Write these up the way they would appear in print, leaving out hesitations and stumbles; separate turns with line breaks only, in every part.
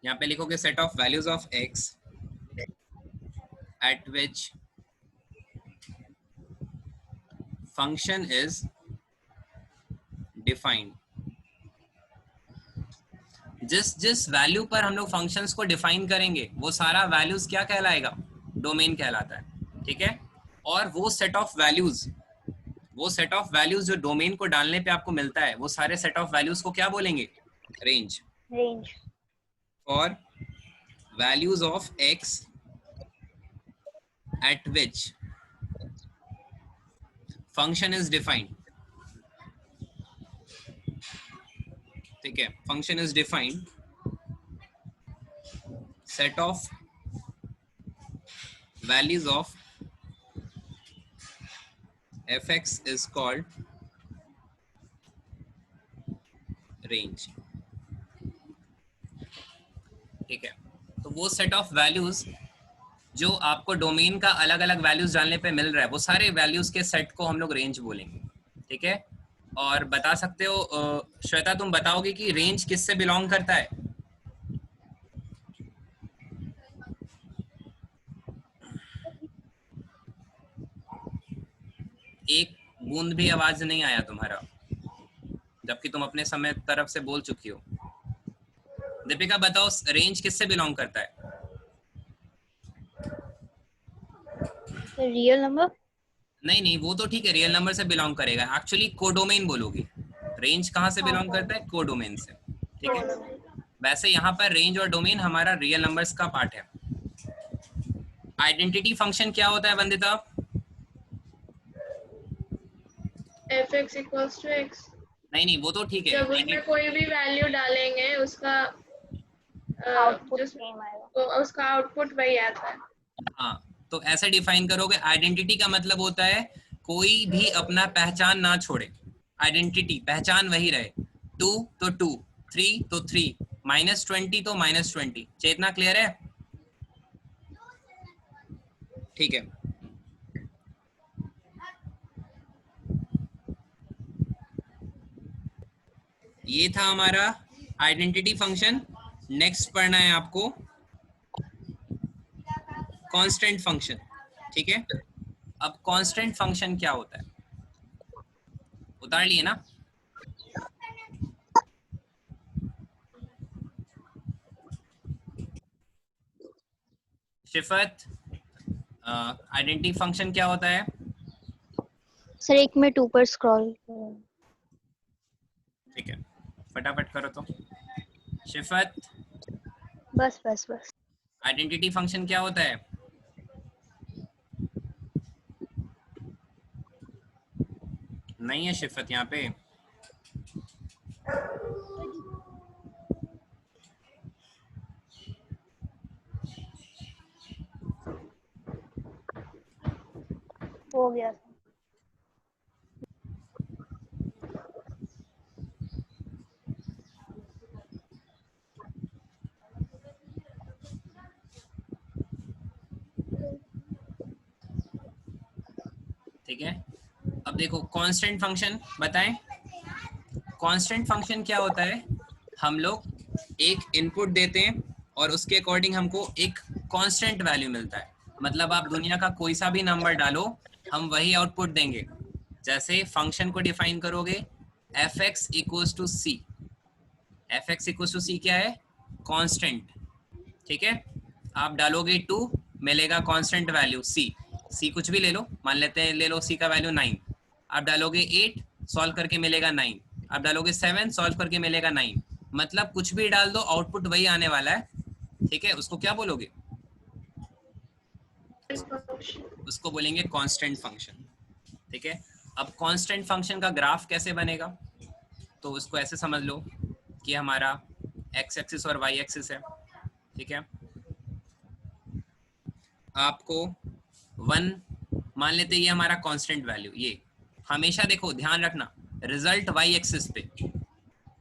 यहाँ पे लिखोगे set of values of x at which function is defined। जिस जिस वैल्यू पर हम लोग फंक्शंस को डिफाइन करेंगे वो सारा वैल्यूज क्या कहलाएगा, डोमेन कहलाता है। ठीक है, और वो सेट ऑफ वैल्यूज जो डोमेन को डालने पे आपको मिलता है, वो सारे सेट ऑफ वैल्यूज को क्या बोलेंगे, रेंज। और values of x at which function is defined। ठीक है, function is defined, set of values of fx is called range। ठीक है, तो वो सेट ऑफ वैल्यूज जो आपको डोमेन का अलग अलग वैल्यूज डालने पे मिल रहा है, वो सारे वैल्यूज के सेट को हम लोग रेंज बोलेंगे। ठीक है, और बता सकते हो श्वेता, तुम बताओगे कि रेंज किससे बिलोंग करता है? एक बूंद भी आवाज नहीं आया तुम्हारा, जबकि तुम अपने समय तरफ से बोल चुकी हो। दीपिका बताओ, रेंज किससे बिलोंग करता है?
Real number?
नहीं नहीं, वो तो ठीक है, रियल नंबर से बिलोंग करेगा, एक्चुअली कोडोमेन बोलोगी। रेंज कहाँ से बिलोंग करता है? कोडोमेन से। ठीक है, वैसे यहाँ पर रेंज और डोमेन हमारा रियल नंबर्स का पार्ट है। आइडेंटिटी फंक्शन क्या होता है Vandita?
fx equals to x।
नहीं नहीं, वो तो ठीक है,
जब उसमें कोई भी वैल्यू डालेंगे उसका
आउटपुट सेम आएगा,
उसका आउटपुट वही आता है।
हाँ, तो ऐसे डिफाइन करोगे। आइडेंटिटी का मतलब होता है कोई भी अपना पहचान ना छोड़े, आइडेंटिटी पहचान वही रहे। 2 तो 2, 3 तो 3, -20 तो -20। चेतना क्लियर है? ठीक है, ये था हमारा आइडेंटिटी फंक्शन। नेक्स्ट पढ़ना है आपको कांस्टेंट फंक्शन। ठीक है, अब कांस्टेंट फंक्शन क्या होता है, उतार लिए ना? शिफत, आइडेंटिटी फंक्शन क्या होता है?
सर एक मिनट ऊपर स्क्रॉल।
ठीक है, फटाफट करो तो। शिफत,
बस बस बस।
आइडेंटिटी फंक्शन क्या होता है? नहीं है शिफत यहाँ पे।
हो गया।
ठीक है, अब देखो कांस्टेंट फंक्शन बताएं। कांस्टेंट फंक्शन क्या होता है? हम लोग एक इनपुट देते हैं और उसके अकॉर्डिंग हमको एक कांस्टेंट वैल्यू मिलता है। मतलब आप दुनिया का कोई सा भी नंबर डालो, हम वही आउटपुट देंगे। जैसे फंक्शन को डिफाइन करोगे, fx equals to c। fx equals to c क्या है? कांस्टेंट। ठीक है, आप डालोगे 2, मिलेगा कांस्टेंट वैल्यू c। c कुछ भी ले लो, मान लेते हैं ले लो c का वैल्यू 9। आप डालोगे 8, सॉल्व करके मिलेगा 9। आप डालोगे 7, सॉल्व करके मिलेगा 9। मतलब कुछ भी डाल दो, आउटपुट वही आने वाला है। ठीक है, उसको क्या बोलोगे? उसको बोलेंगे कांस्टेंट फंक्शन। ठीक है, अब कांस्टेंट फंक्शन का ग्राफ कैसे बनेगा? तो उसको ऐसे समझ लो कि हमारा x एक्सिस और y एक्सिस है। ठीक है, आपको 1 मान लेते, ये हमारा कांस्टेंट वैल्यू। ये हमेशा देखो, ध्यान रखना, रिजल्ट y एक्सिस पे,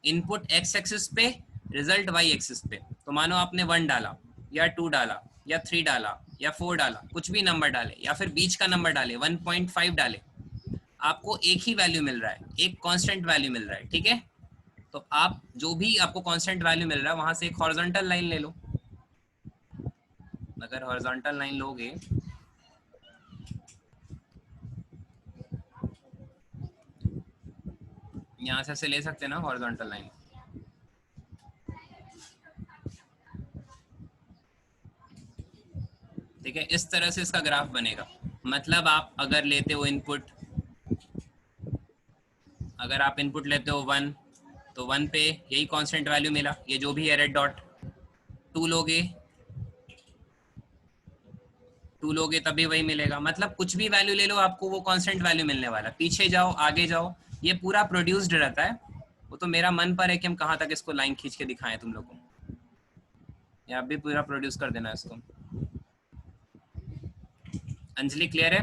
इनपुट x एक्सिस पे, रिजल्ट y एक्सिस पे। तो मानो आपने 1 डाला या 2 डाला या 3 डाला या 4 डाला, कुछ भी नंबर डाले या फिर बीच का नंबर डाले, 1.5 डाले, आपको एक ही वैल्यू मिल रहा है, एक कांस्टेंट वैल्यू मिल रहा है। ठीक है, तो आप जो भी आपको कांस्टेंट वैल्यू मिल रहा है वहां से एक हॉरिजॉन्टल लाइन ले लो। अगर हॉरिजॉन्टल लाइन लोगे यहाँ से ऐसे ले सकते हैं ना हॉरिजॉन्टल लाइन। ठीक है, इस तरह से इसका ग्राफ बनेगा। मतलब आप अगर लेते हो इनपुट, अगर आप इनपुट लेते हो 1, तो 1 पे यही कांस्टेंट वैल्यू मिला, ये जो भी है रेड डॉट। 2 लोगे, 2 लोगे तभी वही मिलेगा। मतलब कुछ भी वैल्यू ले लो आपको वो कांस्टेंट वैल्यू मिलने वाला। पीछे जाओ आगे जाओ, ये पूरा प्रोड्यूस्ड रहता है। वो तो मेरा मन पर है कि हम कहाँ तक इसको लाइन खींच के दिखाएं तुम लोग को। या आप भी पूरा प्रोड्यूस कर देना इसको। अंजलि क्लियर है?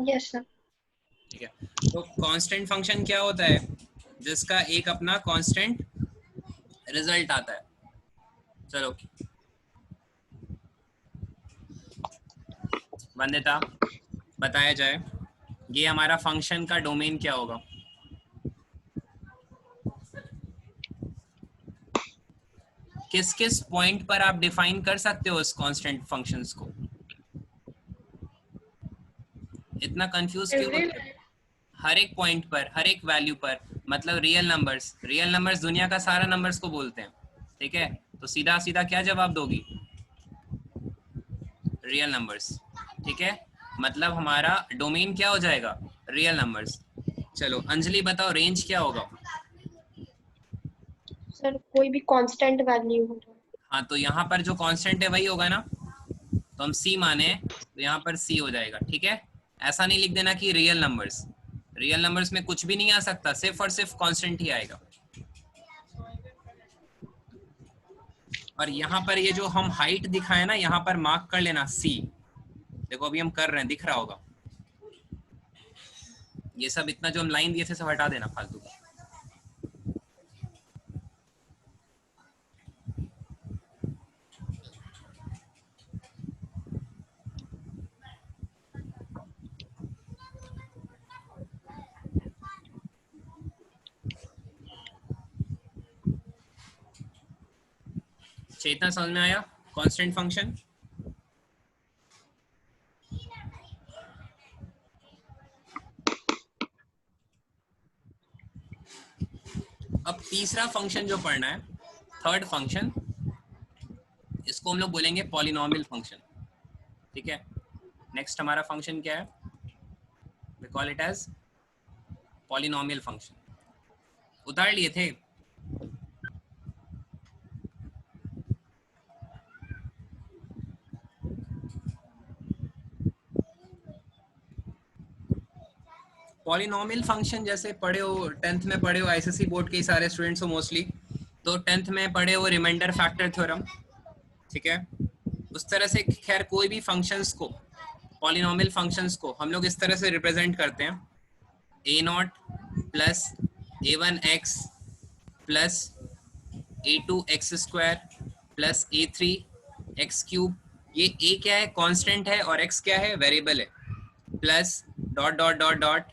Yes sir.
ठीक है, तो कांस्टेंट फंक्शन क्या होता है? जिसका एक अपना कांस्टेंट रिजल्ट आता है। चलो वंदिता बताया जाए, ये हमारा फंक्शन का डोमेन क्या होगा? किस किस पॉइंट पर आप डिफाइन कर सकते हो इस कांस्टेंट फंक्शंस को? इतना कंफ्यूज क्यों होते हो? हर एक पॉइंट पर, हर एक वैल्यू पर। मतलब रियल नंबर्स, रियल नंबर्स दुनिया का सारा नंबर्स को बोलते हैं। ठीक है, तो सीधा सीधा क्या जवाब दोगी? Real numbers. ठीक है, मतलब हमारा डोमेन क्या हो जाएगा? Real numbers. चलो अंजलि बताओ रेंज क्या होगा?
सर कोई भी कांस्टेंट वैल्यू हो रहा
हाँ, तो यहाँ पर जो कांस्टेंट है वही होगा ना। तो हम सी माने तो यहाँ पर सी हो जाएगा। ठीक है, ऐसा नहीं लिख देना कि रियल नंबर्स। रियल नंबर्स में कुछ भी नहीं आ सकता, सिर्फ और सिर्फ कांस्टेंट ही आएगा। और यहाँ पर ये जो हम हाइट दिखाए ना, यहाँ पर मार्क कर लेना सी। देखो अभी हम कर रहे हैं, दिख रहा होगा। ये सब इतना जो हम लाइन दिए थे सब हटा देना फालतू का। चेतना समझ में आया कांस्टेंट फंक्शन? अब तीसरा फंक्शन जो पढ़ना है, थर्ड फंक्शन, इसको हम लोग बोलेंगे पॉलिनोमियल फंक्शन। ठीक है, नेक्स्ट हमारा फंक्शन क्या है? We call it as polynomial function. उतार लिए थे? पॉलिनोमियल फंक्शन जैसे पढ़े हो 10th में, पढ़े हो आईसीएसई बोर्ड के सारे स्टूडेंट्स हो मोस्टली, तो 10th में पढ़े हो रिमाइंडर फैक्टर थ्योरम। ठीक है, उस तरह से खैर कोई भी फंक्शंस को, पॉलिनोमियल फंक्शंस को हम लोग इस तरह से रिप्रेजेंट करते हैं। a0 plus a1x plus a2x² plus a3x³ ये a क्या है? कांस्टेंट है, और x क्या है? वेरिएबल है। Plus dot dot dot dot,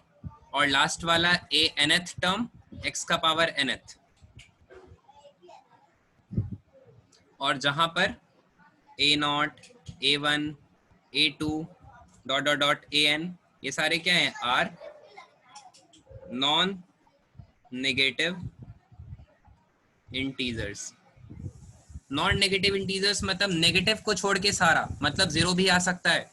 और लास्ट वाला a nth टर्म x का पावर nth। और जहां पर a0, a1, a2 dot dot dot an ये सारे क्या हैं? Are non negative integers. Non negative integers मतलब नेगेटिव को छोड़ के सारा, मतलब जीरो भी आ सकता है।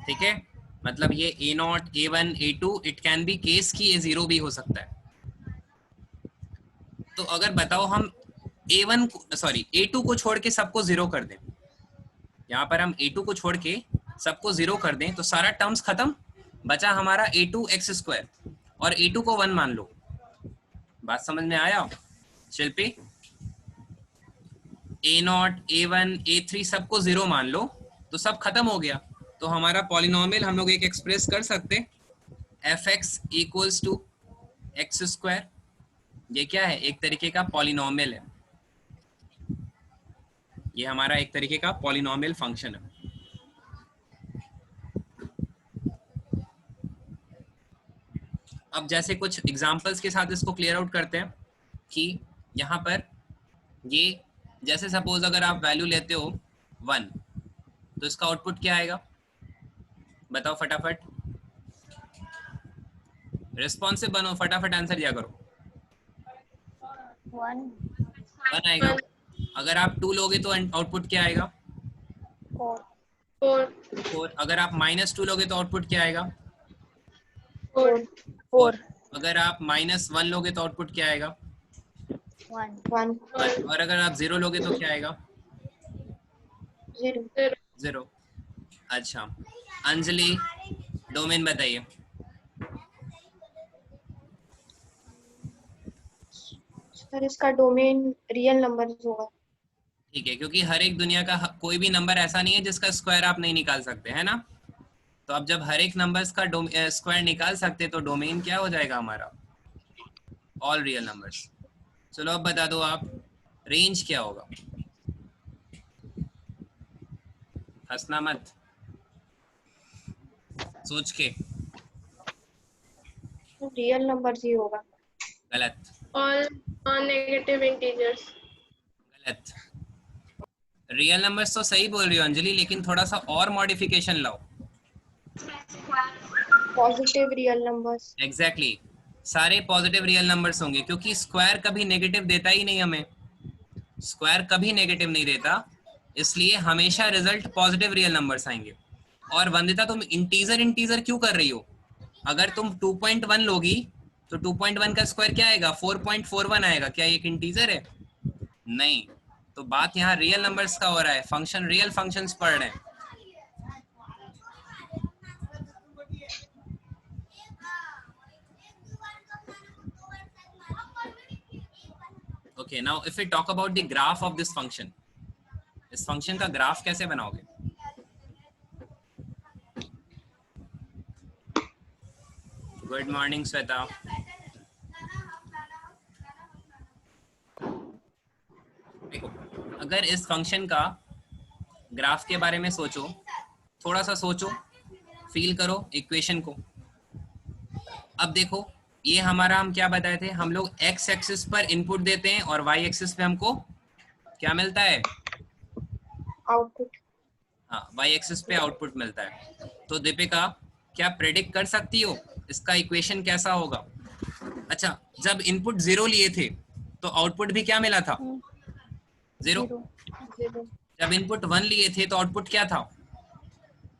ठीक है, मतलब ये a0, a1, a2 it can be case की ये जीरो भी हो सकता है। तो अगर बताओ हम a1 सॉरी a2 को छोड़ के सबको जीरो कर दें, यहाँ पर हम a2 को छोड़ के सबको जीरो कर दें तो सारा टर्म्स खत्म, बचा हमारा a2x², और a2 को 1 मान लो। बात समझ में आया शिल्पी? a0, a1, a3 सबको जीरो मान लो तो सब खत्म हो गया। तो हमारा पॉलिनोमियल हम लोग एक एक्सप्रेस कर सकते, fx इक्वल्स टू x²। ये क्या है? एक तरीके का पॉलिनोमियल है। ये हमारा एक तरीके का पॉलिनोमियल फंक्शन है। अब जैसे कुछ एग्जांपल्स के साथ इसको क्लियर आउट करते हैं कि यहाँ पर ये जैसे सपोज अगर आप वैल्यू लेते हो 1 तो इसका आउटपुट क्या आएगा, बताओ फटाफट, रिस्पॉन्सिव बनो, फटाफट आंसर दिया करो। 1 आएगा। अगर आप 2 लोगे तो आउटपुट क्या आएगा, 4। अगर आप -2 लोगे तो आउटपुट क्या आएगा, 4। अगर आप -1 लोगे तो आउटपुट क्या आएगा,
1
और अगर आप 0 लोगे तो क्या आएगा, 0। अच्छा, अंजलि डोमेन बताइए।
सर इसका डोमेन रियल नंबर होगा।
ठीक है, क्योंकि हर एक दुनिया का कोई भी नंबर ऐसा नहीं है जिसका स्क्वायर आप नहीं निकाल सकते, है ना। तो अब जब हर एक नंबर्स का स्क्वायर निकाल सकते तो डोमेन क्या हो जाएगा हमारा, ऑल रियल नंबर्स। चलो अब बता दो आप, रेंज क्या होगा, हंसना मत, सोच के।
रियल नंबर ही होगा।
गलत।
all non-negative integers.
गलत। रियल नंबर्स तो सही बोल रही हो अंजलि, लेकिन थोड़ा सा और मॉडिफिकेशन लाओ।
Positive real numbers.
एग्जैक्टली, सारे पॉजिटिव रियल नंबर्स होंगे, क्योंकि स्क्वायर कभी नेगेटिव देता ही नहीं हमें, स्क्वायर कभी नेगेटिव नहीं देता, इसलिए हमेशा रिजल्ट पॉजिटिव रियल नंबर्स आएंगे। और वंदिता तुम इंटीजर इंटीजर क्यों कर रही हो, अगर तुम 2.1 लोगी तो 2.1 का स्क्वायर क्या आएगा, 4.41 आएगा, क्या ये एक इंटीजर है, नहीं। तो बात यहाँ रियल नंबर्स का हो रहा है, फंक्शन रियल फंक्शंस पढ़ रहे हैं। Okay, now if we talk about the graph of this function, इस फंक्शन का ग्राफ कैसे बनाओगे, गुड मॉर्निंग श्वेता। देखो, अगर इस फंक्शन का ग्राफ के बारे में सोचो, थोड़ा सा सोचो, फील करो इक्वेशन को। अब देखो, ये हमारा हम क्या बताए थे, हम लोग एक्स एक्सिस पर इनपुट देते हैं और वाई एक्सिस पे हमको क्या मिलता है,
आउटपुट।
हाँ, वाई एक्सिस पे आउटपुट मिलता है। तो दीपिका क्या प्रेडिक्ट कर सकती हो इसका इक्वेशन कैसा होगा। अच्छा, जब इनपुट 0 लिए थे तो आउटपुट भी क्या मिला था, 0। जब इनपुट 1 लिए थे तो आउटपुट क्या था,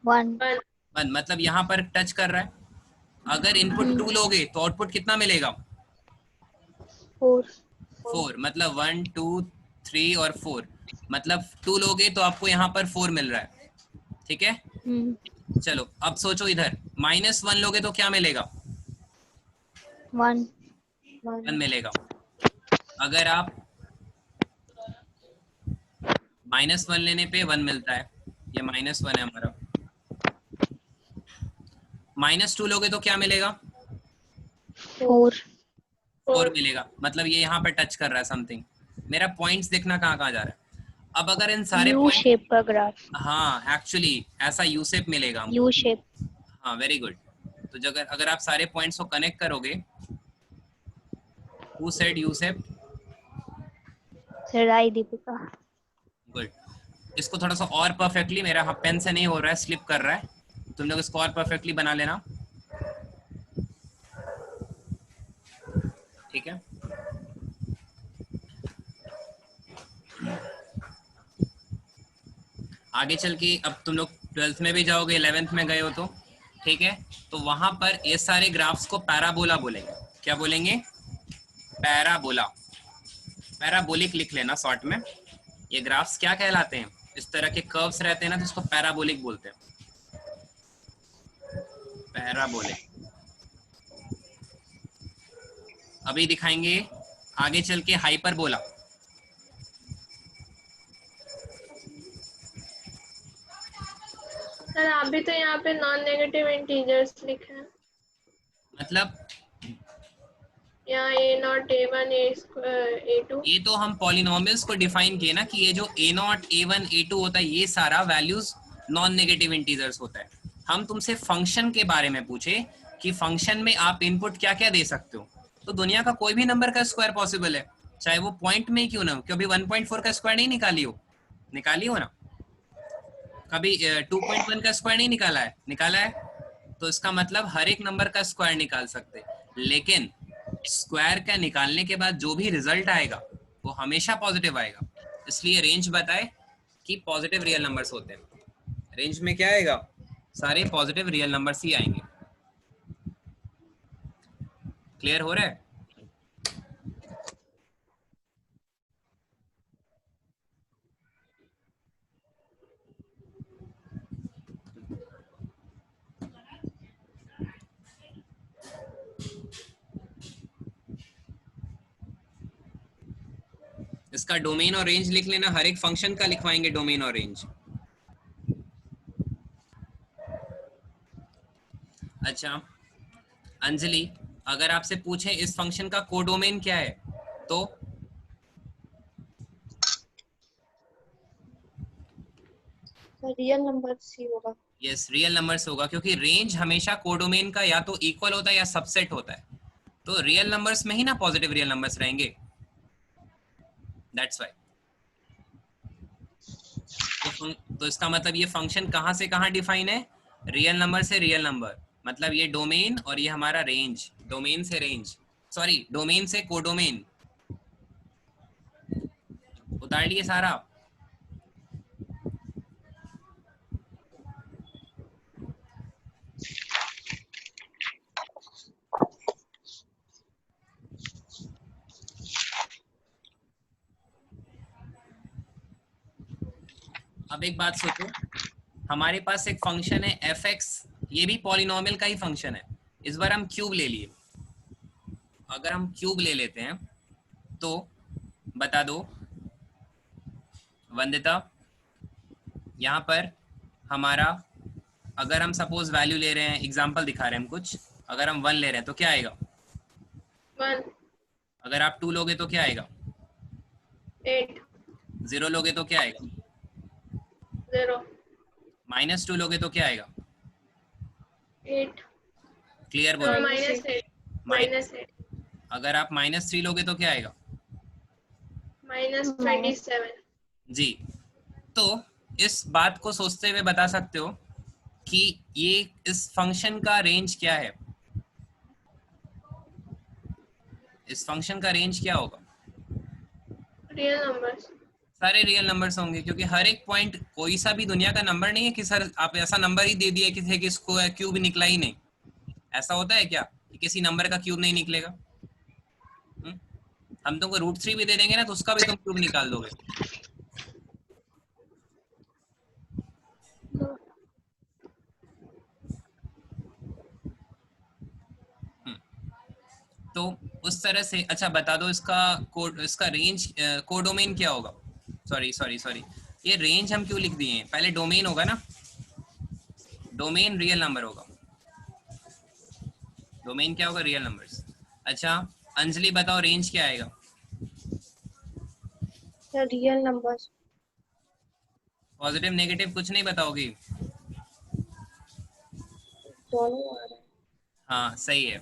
1। मतलब यहाँ पर टच कर रहा है। अगर इनपुट 2 लोगे तो आउटपुट कितना मिलेगा, 4। मतलब 1 2 3 और 4, मतलब 2 लोगे तो आपको यहाँ पर 4 मिल रहा है, ठीक है। चलो अब सोचो, इधर -1 लोगे तो क्या मिलेगा, 1 मिलेगा। अगर आप -1 लेने पे 1 मिलता है, ये -1 है हमारा। -2 लोगे तो क्या मिलेगा, 4 मिलेगा, मतलब ये यहाँ पर टच कर रहा है समथिंग। मेरा पॉइंट्स देखना कहाँ कहाँ जा रहा है। अब अगर इन सारे
यू शेप का ग्राफ,
हाँ एक्चुअली ऐसा यू शेप मिलेगा हमको।
यू शेप,
हाँ वेरी गुड। तो अगर आप सारे पॉइंट्स को कनेक्ट करोगे, who said U shape,
sir I Deepika.
Good. इसको थोड़ा सा और परफेक्टली, मेरा पेन से नहीं हो रहा है, स्लिप कर रहा है, तुम लोग इसको और परफेक्टली बना लेना, ठीक है। आगे चल के अब तुम लोग 12th में भी जाओगे, 11th में गए हो तो ठीक है, तो वहां पर ये सारे ग्राफ्स को पैराबोला बोलेंगे। क्या बोलेंगे, पैराबोला, पैराबोलिक लिख लेना शॉर्ट में। ये ग्राफ्स क्या कहलाते हैं, इस तरह के कर्व्स रहते हैं ना, तो इसको पैराबोलिक बोलते हैं, पैराबोलिक। अभी दिखाएंगे आगे चल के हाइपरबोला।
सर आप भी तो यहाँ पे नॉन नेगेटिव इंटीजर्स लिखे हैं,
मतलब
यहाँ A0 A1 A2।
ये तो हम पॉलिनोमियल्स को डिफाइन किए ना, कि ये जो A0 A1 A2 होता है, ये सारा वैल्यूज नॉन नेगेटिव इंटीजर्स होता है। हम तुमसे फंक्शन के बारे में पूछे कि फंक्शन में आप इनपुट क्या क्या दे सकते हो, तो दुनिया का कोई भी नंबर का स्क्वायर पॉसिबल है, चाहे वो पॉइंट में ही क्यों ना हो। कभी 1.4 का स्क्वायर नहीं निकाली हो ना, कभी 2.1 का स्क्वायर नहीं निकाला है। तो इसका मतलब हर एक नंबर का स्क्वायर निकाल सकते, लेकिन स्क्वायर का निकालने के बाद जो भी रिजल्ट आएगा वो हमेशा पॉजिटिव आएगा। इसलिए रेंज बताए कि पॉजिटिव रियल नंबर्स होते हैं। रेंज में क्या आएगा, सारे पॉजिटिव रियल नंबर्स ही आएंगे। क्लियर हो रहा है? इसका डोमेन और रेंज लिख लेना, हर एक फंक्शन का लिखवाएंगे डोमेन और रेंज। अच्छा अंजलि, अगर आपसे पूछे इस फंक्शन का कोडोमेन क्या है तो
रियल नंबर ही होगा।
यस, रियल नंबर्स होगा, क्योंकि रेंज हमेशा कोडोमेन का या तो इक्वल होता है या सबसेट होता है। तो रियल नंबर्स में ही ना पॉजिटिव रियल नंबर्स रहेंगे, दैट्स व्हाई। तो इसका मतलब ये फंक्शन कहाँ से कहाँ डिफाइन है, रियल नंबर से रियल नंबर, मतलब ये डोमेन और ये हमारा रेंज, डोमेन से रेंज, सॉरी डोमेन से कोडोमेन। उतार लिए सारा? अब एक बात सोचो, हमारे पास एक फंक्शन है fx, ये भी पॉलिनोमियल का ही फंक्शन है। इस बार हम क्यूब ले लिए, अगर हम क्यूब ले लेते हैं तो बता दो वंदिता, यहाँ पर हमारा, अगर हम सपोज वैल्यू ले रहे हैं, एग्जांपल दिखा रहे हैं हम कुछ, अगर हम 1 ले रहे हैं तो क्या आएगा,
1,
अगर आप 2 लोगे तो क्या आएगा,
8,
0 लोगे तो क्या आएगा,
0,
-2 लोगे तो क्या आएगा,
8,
क्लियर बोलो।
-8,
अगर आप -3 लोगे तो क्या आएगा,
-27।
जी। तो इस बात को सोचते हुए बता सकते हो कि ये इस फंक्शन का रेंज क्या है, इस फंक्शन का रेंज क्या होगा,
रियल नंबर्स।
सारे रियल नंबर्स होंगे, क्योंकि हर एक पॉइंट कोई सा भी दुनिया का नंबर नहीं है कि सर आप ऐसा नंबर ही दे दिए कि इसको क्यूब निकला ही नहीं। ऐसा होता है क्या कि किसी नंबर का क्यूब नहीं निकलेगा? हम तुमको √3 भी दे देंगे ना तो उसका भी तुम क्यूब निकाल दोगे। तो उस तरह से, अच्छा बता दो इसका कोड, इसका रेंज, कोडोमेन क्या होगा, सॉरी ये रेंज हम क्यों लिख दिए हैं, पहले डोमेन होगा ना, डोमेन रियल नंबर होगा, डोमेन क्या होगा, रियल नंबर्स। अच्छा अंजलि बताओ रेंज क्या आएगा,
रियल नंबर्स।
पॉजिटिव नेगेटिव कुछ नहीं बताओगी?
दोनों आ रहे हैं।
हाँ सही है,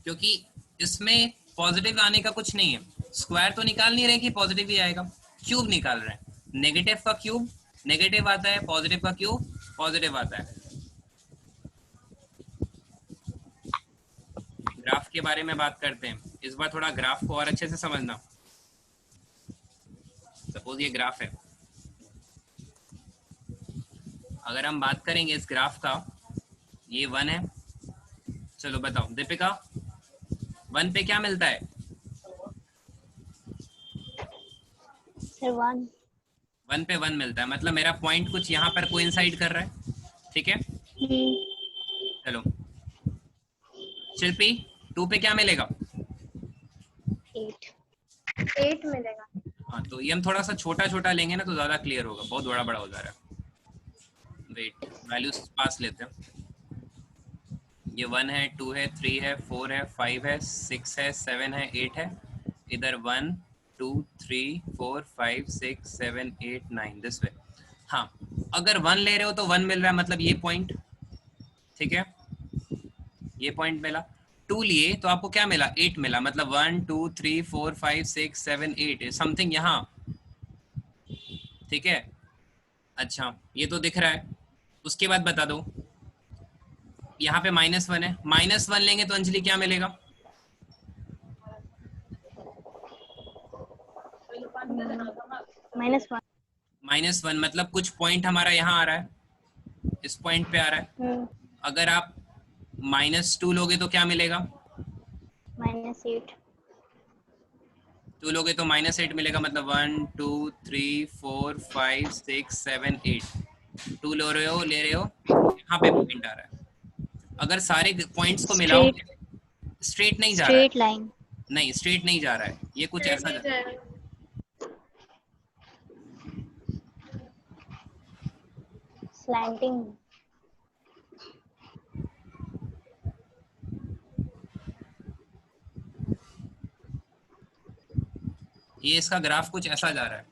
क्योंकि इसमें पॉजिटिव आने का कुछ नहीं है, स्क्वायर तो निकाल नहीं रहे कि पॉजिटिव ही आएगा, क्यूब निकाल रहे हैं, नेगेटिव का क्यूब नेगेटिव आता है, पॉजिटिव का क्यूब पॉजिटिव आता है। ग्राफ के बारे में बात करते हैं इस बार, थोड़ा ग्राफ को और अच्छे से समझना। सपोज ये ग्राफ है, अगर हम बात करेंगे इस ग्राफ का, ये 1 है, चलो बताओ दीपिका 1 पे क्या मिलता है,
सर 1।
1 पे 1 मिलता है, मतलब मेरा पॉइंट कुछ यहाँ पर कोइंसाइड कर रहा है, ठीक है। चलो शिल्पी 2 पे क्या मिलेगा,
8 मिलेगा।
हाँ तो ये हम थोड़ा सा छोटा छोटा लेंगे ना तो ज्यादा क्लियर होगा, बहुत बड़ा बड़ा हो जा रहा है। वेट वैल्यूज पास लेते हैं, ये 1 है, 2 है, 3 है, 4 है, 5 है, 6 है, 7 है, 8 है, इधर 1 2 3 4 5 6 7 8 9 दिस वे। हाँ अगर 1 ले रहे हो तो 1 मिल रहा है, मतलब ये पॉइंट, ठीक है, ये पॉइंट मिला। 2 लिए तो आपको क्या मिला, 8 मिला, मतलब 1 2 3 4 5 6 7 8 समथिंग यहाँ, ठीक है। अच्छा ये तो दिख रहा है। उसके बाद बता दो, यहाँ पे -1 है, -1 लेंगे तो अंजलि क्या मिलेगा?
-1।
-1 मतलब कुछ पॉइंट हमारा यहाँ आ रहा है, इस पॉइंट पे आ रहा है। अगर आप -2 लोगे तो क्या मिलेगा?
-8।
2 लोगे तो -8 मिलेगा, मतलब 1 2 3 4 5 6 7 8। 2 ले रहे हो यहाँ पे पॉइंट आ रहा है। अगर सारे पॉइंट्स को मिलाओ, स्ट्रेट नहीं जा रहा है,
स्ट्रेट लाइन।
नहीं स्ट्रेट नहीं जा रहा है, ये कुछ ऐसा
नहीं जाएगा।
स्लैंटिंग।
ये इसका ग्राफ कुछ ऐसा जा रहा है,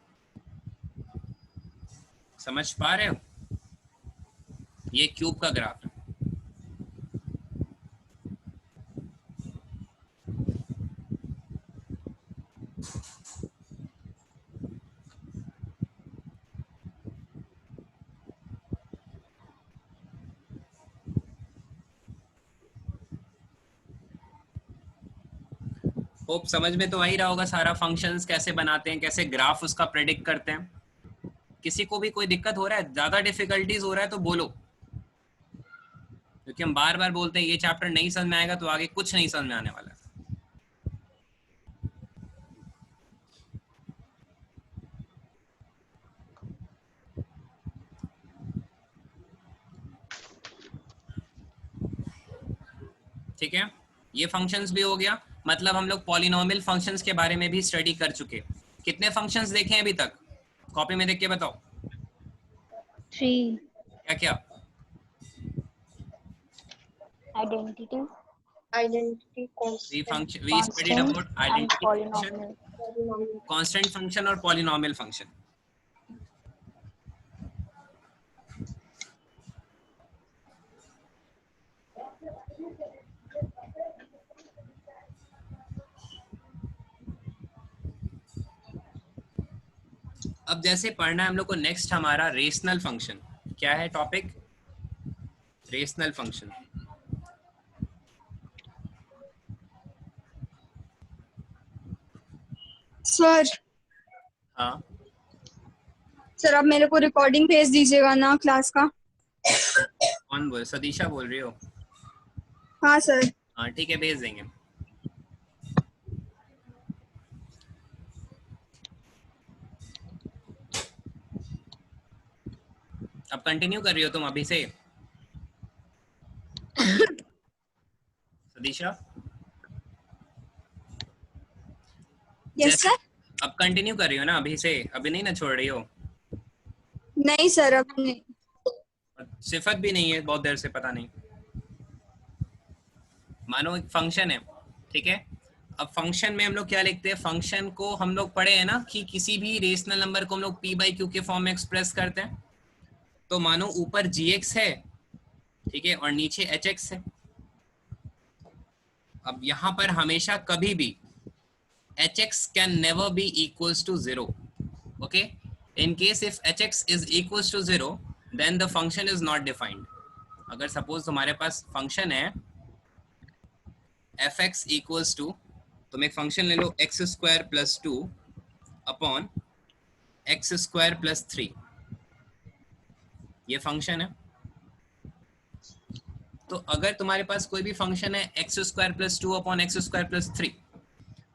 समझ पा रहे हो? ये क्यूब का ग्राफ है। होप समझ में तो आ ही रहा होगा सारा, फंक्शंस कैसे बनाते हैं, कैसे ग्राफ उसका प्रेडिक्ट करते हैं। किसी को भी कोई दिक्कत हो रहा है, ज्यादा डिफिकल्टीज हो रहा है तो बोलो, क्योंकि हम बार बार बोलते हैं ये चैप्टर नहीं समझ में आएगा तो आगे कुछ नहीं समझ में आने वाला है। ठीक है, ये फंक्शंस भी हो गया, मतलब हम लोग पॉलिनोमियल फंक्शंस के बारे में भी स्टडी कर चुके। कितने फंक्शंस देखे हैं अभी तक? कॉपी में देख के बताओ।
3।
क्या क्या?
Identity,
We studied about identity function, constant function और polynomial function। अब जैसे पढ़ना है हम लोग को, नेक्स्ट हमारा रेशनल फंक्शन। क्या है टॉपिक? Rational function.
सर
हाँ
सर आप मेरे को रिकॉर्डिंग भेज दीजिएगा ना क्लास का।
कौन बोल, सदीशा बोल रही हो?
हाँ सर।
हाँ ठीक है, भेज देंगे। अब कंटिन्यू कर रही हो तुम अभी से सदीशा?
Yes sir.
अब कंटिन्यू कर रही हो ना अभी से, अभी नहीं ना छोड़ रही हो?
नहीं सर अब नहीं।
सिफत भी नहीं है बहुत देर से, पता नहीं। मानो एक फंक्शन है, ठीक है। अब फंक्शन में हम लोग क्या लिखते हैं, फंक्शन को हम लोग पढ़े हैं ना कि किसी भी रेशनल नंबर को हम लोग p/q के फॉर्म में एक्सप्रेस करते हैं। तो मानो ऊपर gx है, ठीक है, और नीचे hx है। अब यहाँ पर हमेशा कभी भी hx can never be equals to 0, okay? In case if hx is equals to 0, then the function is not defined. अगर सपोज तुम्हारे पास फंक्शन है fx equals to, तुम एक फंक्शन ले लो x² + 2 अपॉन x² + 3, ये फंक्शन है। तो अगर तुम्हारे पास कोई भी फंक्शन है x² + 2 अपॉन x² + 3,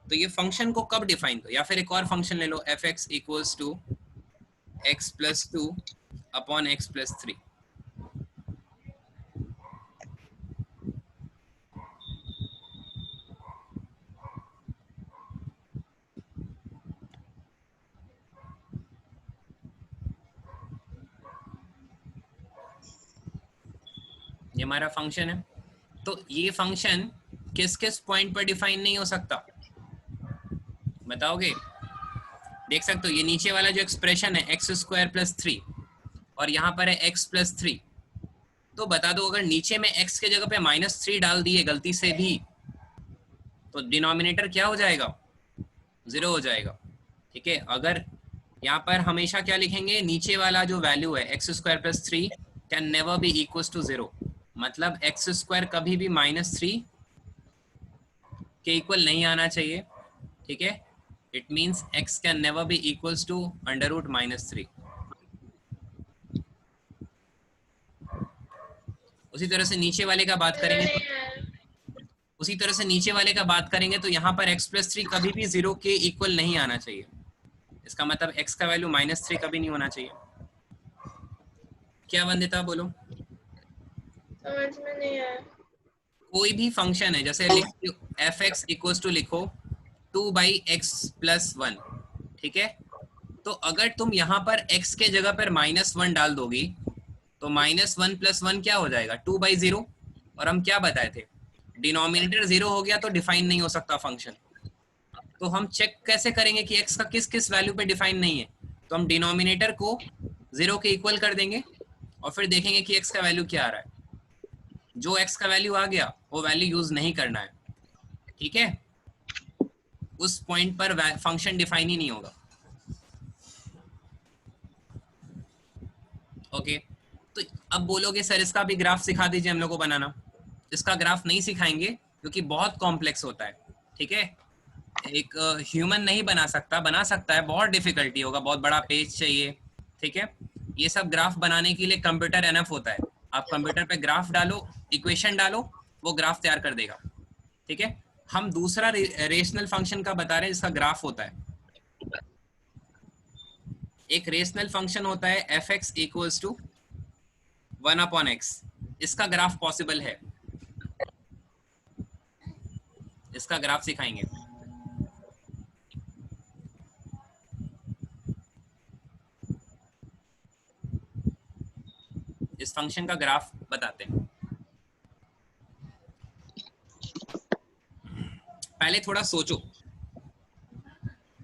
तो ये फंक्शन को कब डिफाइन करो? या फिर एक और फंक्शन ले लो fx equals to x + 2 upon x + 3। ये हमारा फंक्शन है। तो ये फंक्शन किस किस पॉइंट पर डिफाइन नहीं हो सकता बताओगे? देख सकते हो ये नीचे वाला जो एक्सप्रेशन है x² + 3 और यहाँ पर है x + 3, तो बता दो, अगर नीचे में x के जगह पे -3 डाल दिए गलती से भी, तो डिनोमिनेटर क्या हो जाएगा? 0 हो जाएगा। ठीक है, अगर यहाँ पर हमेशा क्या लिखेंगे, नीचे वाला जो वैल्यू है x² + 3 can never be equals to 0, मतलब x² कभी भी -3 के इक्वल नहीं आना चाहिए। ठीक है, it means x can never be equals to √-3। उसी तरह से नीचे वाले का बात
मेरा
करेंगे
नहीं
तो
है।
उसी तरह से नीचे वाले का बात करेंगे तो यहाँ पर x + 3 कभी भी 0 के इक्वल नहीं आना चाहिए। इसका मतलब x का वैल्यू -3 कभी नहीं होना चाहिए। क्या वंदिता, बोलो।
समझ में नहीं आया।
कोई भी फंक्शन है, जैसे लिखो f(x) इक्वल्स टू लिखो 2/x + 1। ठीक है, तो अगर तुम यहाँ पर x के जगह पर -1 डाल दोगी तो -1 + 1 क्या हो जाएगा? 2/0। और हम क्या बताए थे, डिनोमिनेटर 0 हो गया तो डिफाइन नहीं हो सकता फंक्शन। तो हम चेक कैसे करेंगे कि x का किस किस वैल्यू पे डिफाइन नहीं है? तो हम डिनोमिनेटर को 0 के इक्वल कर देंगे और फिर देखेंगे कि x का वैल्यू क्या आ रहा है। जो x का वैल्यू आ गया वो वैल्यू यूज नहीं करना है। ठीक है, उस पॉइंट पर फंक्शन डिफाइन ही नहीं होगा। ओके, तो अब बोलोगे सर इसका भी ग्राफ सिखा दीजिए हम लोग को बनाना। इसका ग्राफ नहीं सिखाएंगे क्योंकि बहुत कॉम्प्लेक्स होता है। ठीक है, एक ह्यूमन नहीं बना सकता, बना सकता है, बहुत डिफिकल्टी होगा, बहुत बड़ा पेज चाहिए। ठीक है, ये सब ग्राफ बनाने के लिए कंप्यूटर एनफ होता है। आप कंप्यूटर पे ग्राफ डालो, इक्वेशन डालो, वो ग्राफ तैयार कर देगा। ठीक है, हम दूसरा रेशनल फंक्शन का बता रहे हैं जिसका ग्राफ होता है। एक रेशनल फंक्शन होता है f(x) इक्वल्स टू 1/x। इसका ग्राफ पॉसिबल है, इसका ग्राफ सिखाएंगे। इस फंक्शन का ग्राफ बताते हैं। पहले थोड़ा सोचो,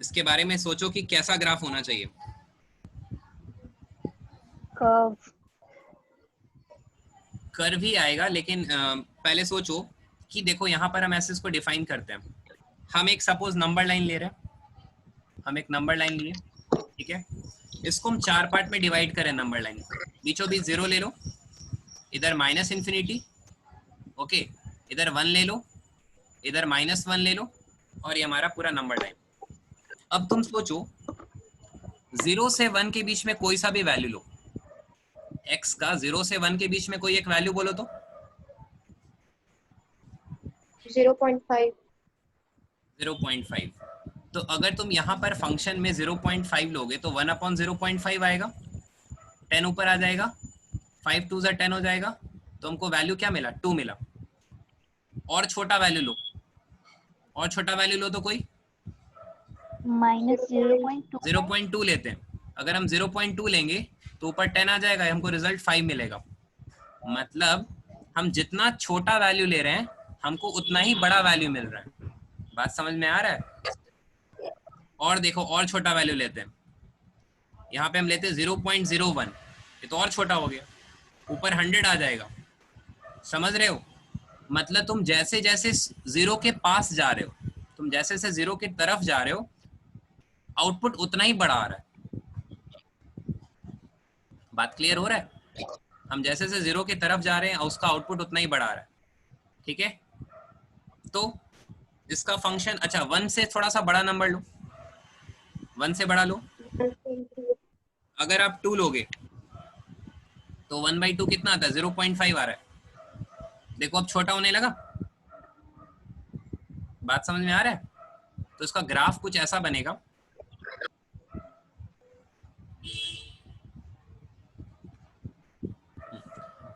इसके बारे में सोचो कि कैसा ग्राफ होना चाहिए।
कर्व।
कर्व ही आएगा, लेकिन पहले सोचो कि देखो यहाँ पर हम ऐसे इसको डिफाइन करते हैं। हम एक सपोज नंबर लाइन ले रहे हैं, हम एक नंबर लाइन लिए। ठीक है, इसको हम 4 पार्ट में डिवाइड करें नंबर लाइन, बीचों बीच 0 ले लो, इधर -∞, ओके, इधर 1 ले लो, इधर -1 ले लो, और ये हमारा पूरा नंबर लाइन। अब तुम सोचो 0 से 1 के बीच में कोई सा भी वैल्यू लो, x का 0 से 1 के बीच में कोई एक वैल्यू बोलो तो।
0.5।
0.5। तो अगर तुम यहाँ पर फंक्शन में 0.5 लोगे तो 1/0.5 आएगा, 10 ऊपर आ जाएगा, 5 2 = 10 हो जाएगा, तो हमको वैल्यू क्या मिला? 2 मिला। और छोटा वैल्यू लो, और छोटा वैल्यू लो तो कोई
-0.2
0.2 लेते हैं। अगर हम 0.2 लेंगे तो ऊपर 10 आ जाएगा, हमको रिजल्ट 5 मिलेगा। मतलब हम जितना छोटा वैल्यू ले रहे हैं हमको उतना ही बड़ा वैल्यू मिल रहा है। बात समझ में आ रहा है? और देखो, और छोटा वैल्यू लेते हैं, यहाँ पे हम लेते हैं 0.01, ये तो और छोटा हो गया, ऊपर 100 आ जाएगा। समझ रहे हो? मतलब तुम जैसे जैसे 0 के पास जा रहे हो, तुम जैसे जैसे 0 की तरफ जा रहे हो, आउटपुट उतना ही बड़ा आ रहा है। बात क्लियर हो रहा है? हम जैसे जैसे 0 की तरफ जा रहे हैं उसका आउटपुट उतना ही बड़ा आ रहा है। ठीक है, तो इसका फंक्शन, अच्छा 1 से थोड़ा सा बड़ा नंबर लो, 1 से बड़ा लो। अगर आप 2 लोगे तो 1/2 कितना आता है? 0.5 आ रहा है। देखो अब छोटा होने लगा। बात समझ में आ रहा है? तो इसका ग्राफ कुछ ऐसा बनेगा।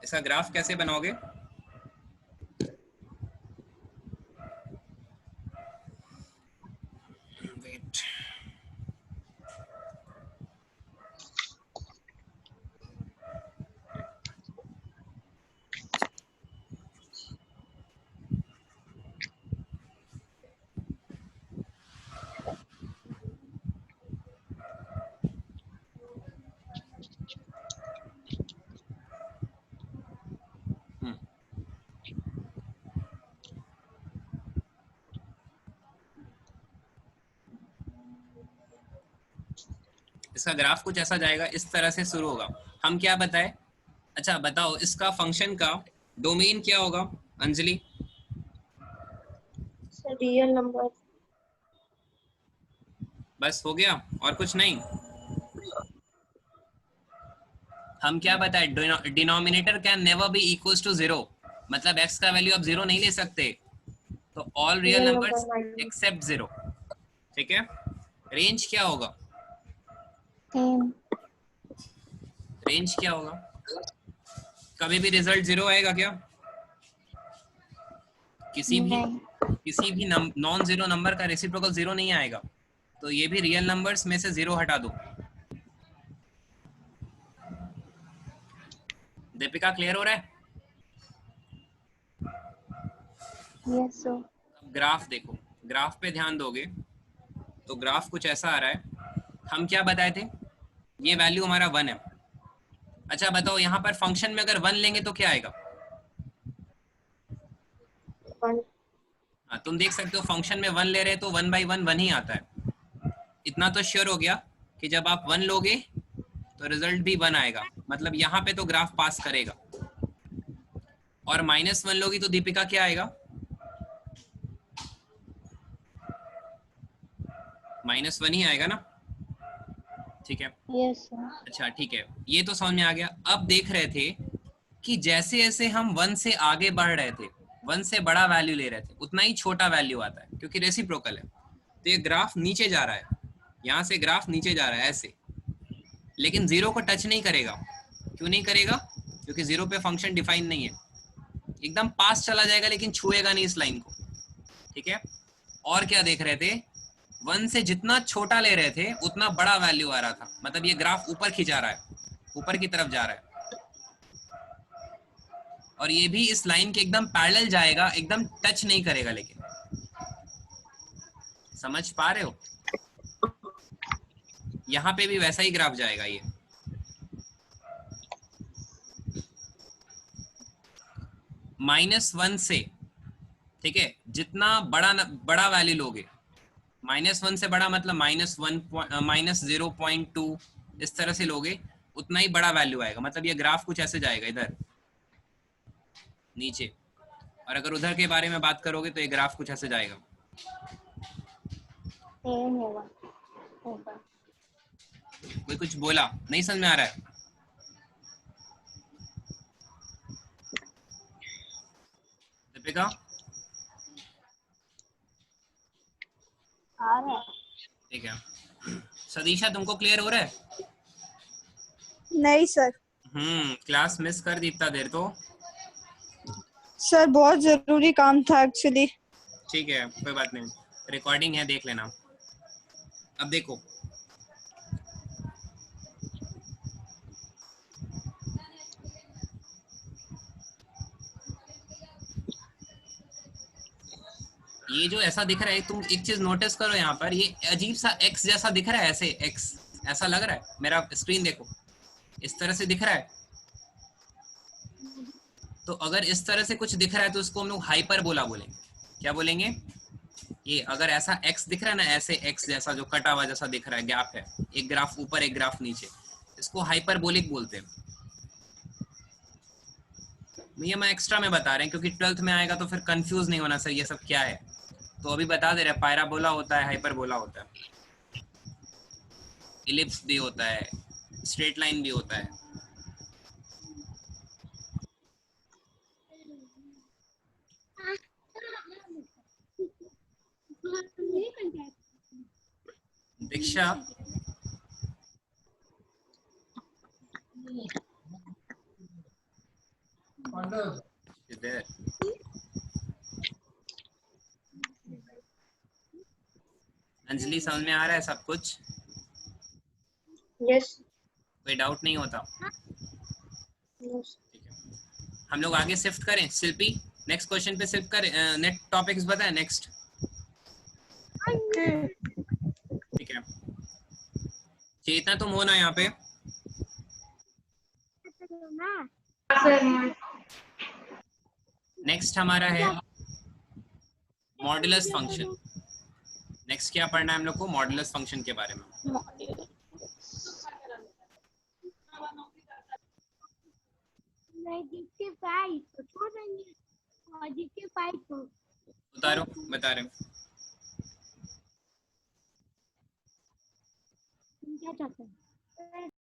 इसका ग्राफ कैसे बनाओगे? वेट, इसका ग्राफ कुछ ऐसा जाएगा, इस तरह से शुरू होगा। हम क्या बताए? अच्छा बताओ, इसका फंक्शन का डोमेन क्या होगा अंजलि?
Sir real number.
बस हो गया और कुछ नहीं। हम क्या बताए? Denominator can never be equals to 0, मतलब x का वैल्यू आप 0 नहीं ले सकते, तो all real
real
numbers
number
except 0। ठीक है। रेंज क्या होगा?
सेम।
रेंज क्या होगा? कभी भी रिजल्ट 0 आएगा क्या? किसी भी नॉन जीरो नंबर का रेसिप्रोकल 0 नहीं आएगा, तो ये भी रियल नंबर्स में से 0 हटा दो। दीपिका क्लियर हो रहा है?
Yes sir.
ग्राफ देखो, ग्राफ पे ध्यान दोगे तो ग्राफ कुछ ऐसा आ रहा है। हम क्या बताए थे? ये वैल्यू हमारा 1 है। अच्छा बताओ, यहाँ पर फंक्शन में अगर 1 लेंगे तो क्या आएगा?
1।
हाँ, तुम देख सकते हो फंक्शन में 1 ले रहे तो 1/1 1 ही आता है। इतना तो श्योर हो गया कि जब आप 1 लोगे तो रिजल्ट भी 1 आएगा, मतलब यहाँ पे तो ग्राफ पास करेगा। और -1 लोगी तो दीपिका क्या आएगा? -1 ही आएगा ना। ठीक है।
Yes sir.
अच्छा ठीक है, ये तो समझ में आ गया। अब देख रहे थे कि जैसे जैसे हम 1 से आगे बढ़ रहे थे, 1 से बड़ा वैल्यू ले रहे थे, उतना ही छोटा वैल्यू आता है, क्योंकि रेसिप्रोकल है। तो ये ग्राफ नीचे जा रहा है, यहाँ से ग्राफ नीचे जा रहा है ऐसे, लेकिन 0 को टच नहीं करेगा। क्यों नहीं करेगा? क्योंकि 0 पे फंक्शन डिफाइन नहीं है। एकदम पास चला जाएगा लेकिन छुएगा नहीं इस लाइन को। ठीक है। और क्या देख रहे थे? 1 से जितना छोटा ले रहे थे उतना बड़ा वैल्यू आ रहा था, मतलब ये ग्राफ ऊपर खिंचा रहा है, ऊपर की तरफ जा रहा है। और ये भी इस लाइन के एकदम पैरेलल जाएगा, एकदम टच नहीं करेगा। लेकिन समझ पा रहे हो? यहाँ पे भी वैसा ही ग्राफ जाएगा ये। -1 से, ठीक है, जितना बड़ा वैल्यू लोगे, -1 से बड़ा मतलब -0.2 इस तरह से लोगे, उतना ही बड़ा वैल्यू आएगा। मतलब ये ग्राफ कुछ ऐसे जाएगा इधर नीचे, और अगर उधर के बारे में बात करोगे तो ये ग्राफ कुछ ऐसे जाएगा।
सेम होगा।
कोई कुछ बोला? नहीं समझ में आ रहा है? दीपिका
आ रहा है।
ठीक है। सदीशा तुमको क्लियर हो रहा है?
नहीं सर।
क्लास मिस कर दी इतना देर तो।
सर बहुत जरूरी काम था एक्चुअली।
ठीक है, कोई बात नहीं, रिकॉर्डिंग है, देख लेना। अब देखो, ये जो ऐसा दिख रहा है, तुम एक चीज नोटिस करो, यहाँ पर ये अजीब सा एक्स जैसा दिख रहा है, ऐसे एक्स ऐसा लग रहा है। मेरा स्क्रीन देखो, इस तरह से दिख रहा है। तो अगर इस तरह से कुछ दिख रहा है तो उसको हम लोग हाइपरबोला बोलेंगे। क्या बोलेंगे? ये अगर ऐसा एक्स दिख रहा है ना, ऐसे एक्स जैसा जो कटा हुआ जैसा दिख रहा है, गैप है, एक ग्राफ ऊपर एक ग्राफ नीचे, इसको हाइपरबोलिक बोलते हैं। ये मैं एक्स्ट्रा में बता रहे हैं क्योंकि 12th में आएगा तो फिर कंफ्यूज नहीं होना सर ये सब क्या है। तो अभी बता दे रहे हैं, पैराबोला होता है, हाइपरबोला होता है, इलिप्स भी होता है, स्ट्रेट लाइन भी होता है। दीक्षा इधर, अंजलि समझ में आ रहा है सब कुछ?
यस।
कोई डाउट नहीं होता?
यस।
ठीक है, हम लोग आगे शिफ्ट करें। शिल्पी नेक्स्ट क्वेश्चन पे शिफ्ट करें, नेक्स्ट टॉपिक्स बताएं नेक्स्ट। ठीक है, चेतना तुम हो ना यहाँ पे? नेक्स्ट हमारा है मॉड्यूलस फंक्शन। नेक्स्ट क्या पढ़ना है हम लोग को? मॉड्यूलस फंक्शन के बारे में।
नेगेटिव 5 तो छोड़ देंगे, पॉजिटिव 5 तो
उतारो, बता रहे हो।
तुम क्या चाहते हैं?